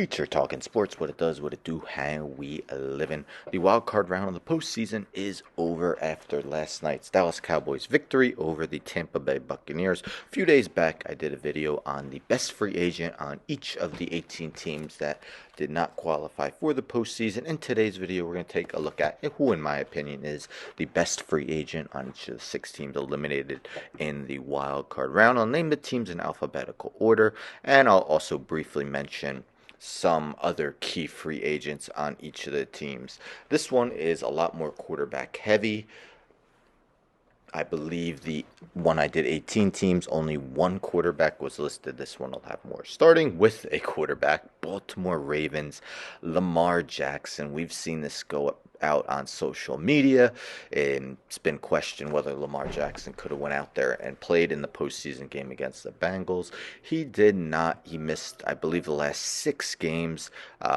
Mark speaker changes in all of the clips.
Speaker 1: Teacher talking sports, what it does, what it do, how we living. The wild card round of the postseason is over after last night's Dallas Cowboys victory over the Tampa Bay Buccaneers. A few days back, I did a video on the best free agent on each of the 18 teams that did not qualify for the postseason. In today's video, we're going to take a look at who, in my opinion, is the best free agent on each of the 6 teams eliminated in the wild card round. I'll name the teams in alphabetical order, and I'll also briefly mention some other key free agents on each of the teams. This one is a lot more quarterback heavy. I believe the one I did 18 teams, only one quarterback was listed. This one will have more. Starting with a quarterback, Baltimore Ravens, Lamar Jackson. We've seen this go out on social media, and it's been questioned whether Lamar Jackson could have went out there and played in the postseason game against the Bengals. He did not. He missed, I believe, the last 6 games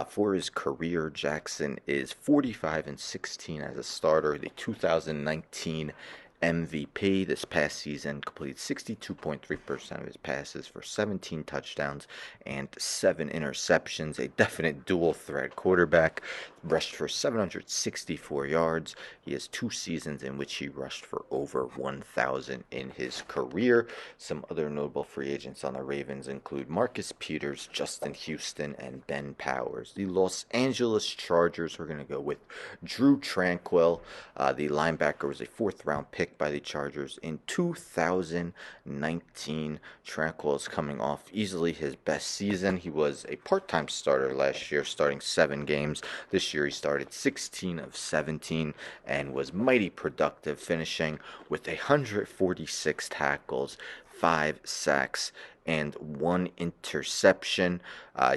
Speaker 1: for his career. Jackson is 45-16 as a starter. The 2019 MVP this past season, completed 62.3% of his passes for 17 touchdowns and 7 interceptions. A definite dual threat quarterback. Rushed for 764 yards. He has 2 seasons in which he rushed for over 1,000 in his career. Some other notable free agents on the Ravens include Marcus Peters, Justin Houston, and Ben Powers. The Los Angeles Chargers, we're going to go with Drew Tranquill. The linebacker was a 4th-round pick by the Chargers in 2019. Tranquill is coming off easily his best season. He was a part-time starter last year, starting 7 games. This year he started 16 of 17 and was mighty productive, finishing with 146 tackles, 5 sacks, and 1 interception.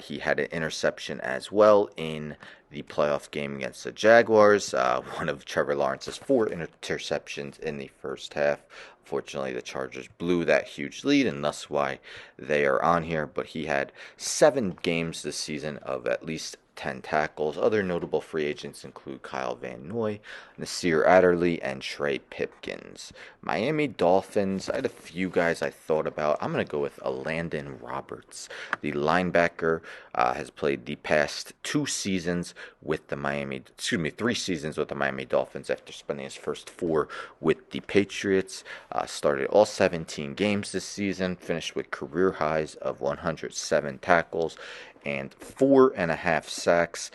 Speaker 1: He had an interception as well in the playoff game against the Jaguars. One of Trevor Lawrence's 4 interceptions in the first half. Unfortunately, the Chargers blew that huge lead, and thus why they are on here. But he had 7 games this season of at least 10 tackles. Other notable free agents include Kyle Van Noy, Nasir Adderley, and Trey Pipkins. Miami Dolphins, I had a few guys I thought about. I'm going to go with Landon Roberts. The linebacker has played the past 2 seasons with the 3 seasons with the Miami Dolphins after spending his first 4 with the Patriots. Started all 17 games this season, finished with career highs of 107 tackles and 4.5 sacks.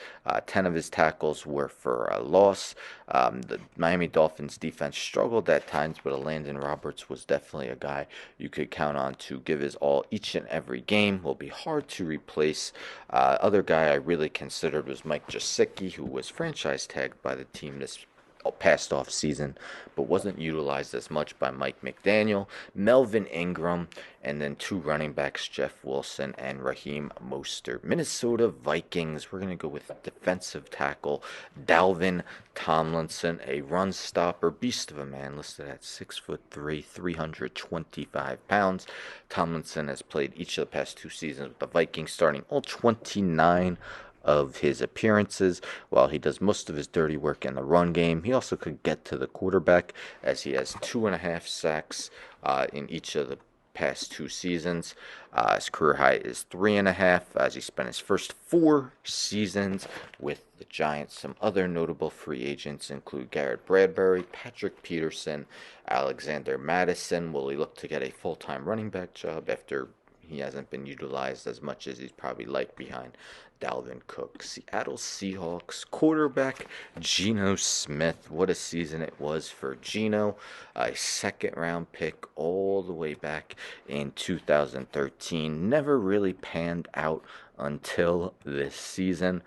Speaker 1: 10 of his tackles were for a loss. The Miami Dolphins defense struggled at times, but Landon Roberts was definitely a guy you could count on to give his all each and every game. Will be hard to replace. Other guy I really considered was Mike Gesicki, who was franchise tagged by the team this past off season, but wasn't utilized as much by Mike McDaniel. Melvin Ingram, and then 2 running backs, Jeff Wilson and Raheem Mostert. Minnesota Vikings, we're going to go with defensive tackle Dalvin Tomlinson, a run stopper, beast of a man, listed at 6'3", 325 pounds. Tomlinson has played each of the past 2 seasons with the Vikings, starting all 29 of his appearances. While he does most of his dirty work in the run game, he also could get to the quarterback, as he has 2.5 sacks in each of the past 2 seasons. His career high is 3.5, as he spent his first 4 seasons with the Giants. Some other notable free agents include Garrett Bradbury, Patrick Peterson, Alexander Madison. Will he look to get a full-time running back job after he hasn't been utilized as much as he's probably liked behind Dalvin Cook? Seattle Seahawks quarterback Geno Smith. What a season it was for Geno. A 2nd-round pick all the way back in 2013. Never really panned out until this season.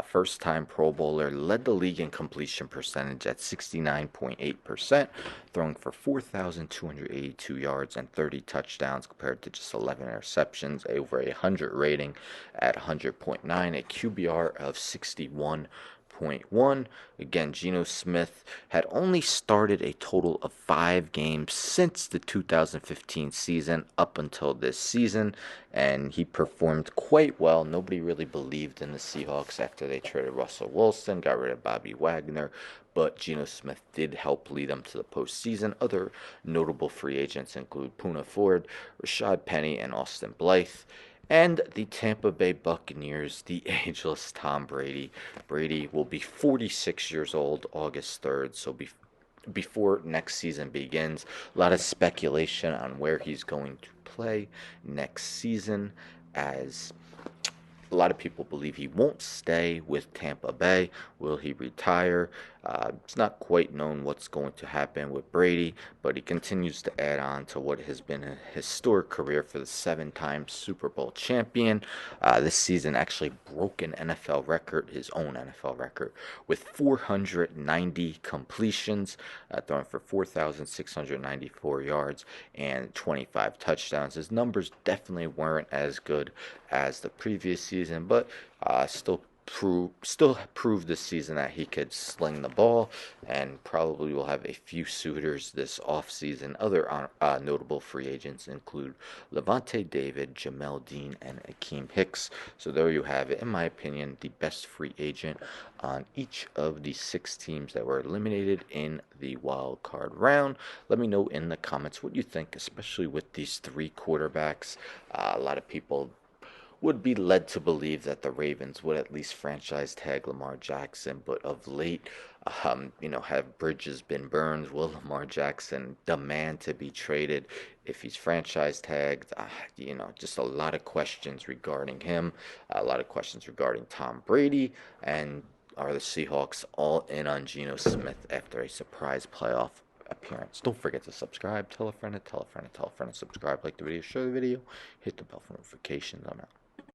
Speaker 1: First-time Pro Bowler, led the league in completion percentage at 69.8%, throwing for 4,282 yards and 30 touchdowns compared to just 11 interceptions, over a 100 rating at 100.9, a QBR of 61.1. Again, Geno Smith had only started a total of 5 games since the 2015 season up until this season, and he performed quite well. Nobody really believed in the Seahawks after they traded Russell Wilson, got rid of Bobby Wagner, but Geno Smith did help lead them to the postseason. Other notable free agents include Poona Ford, Rashad Penny, and Austin Blythe. And the Tampa Bay Buccaneers, the ageless Tom Brady. Brady will be 46 years old August 3rd, so before next season begins. A lot of speculation on where he's going to play next season, as a lot of people believe he won't stay with Tampa Bay. Will he retire? It's not quite known what's going to happen with Brady, but he continues to add on to what has been a historic career for the 7-time Super Bowl champion. This season actually broke an NFL record, his own NFL record, with 490 completions, throwing for 4,694 yards and 25 touchdowns. His numbers definitely weren't as good as the previous season, but still proved this season that he could sling the ball, and probably will have a few suitors this offseason. Other notable free agents include Levante David, Jamel Dean, and Akeem Hicks. So there you have it. In my opinion, the best free agent on each of the 6 teams that were eliminated in the wild card round. Let me know in the comments what you think, especially with these 3 quarterbacks. A lot of people would be led to believe that the Ravens would at least franchise tag Lamar Jackson, but of late, have bridges been burned? Will Lamar Jackson demand to be traded if he's franchise tagged? Just a lot of questions regarding him, a lot of questions regarding Tom Brady, and are the Seahawks all in on Geno Smith after a surprise playoff appearance? Don't forget to subscribe, tell a friend, to tell a friend, to tell a friend, to subscribe, like the video, share the video, hit the bell for notifications. I'm out.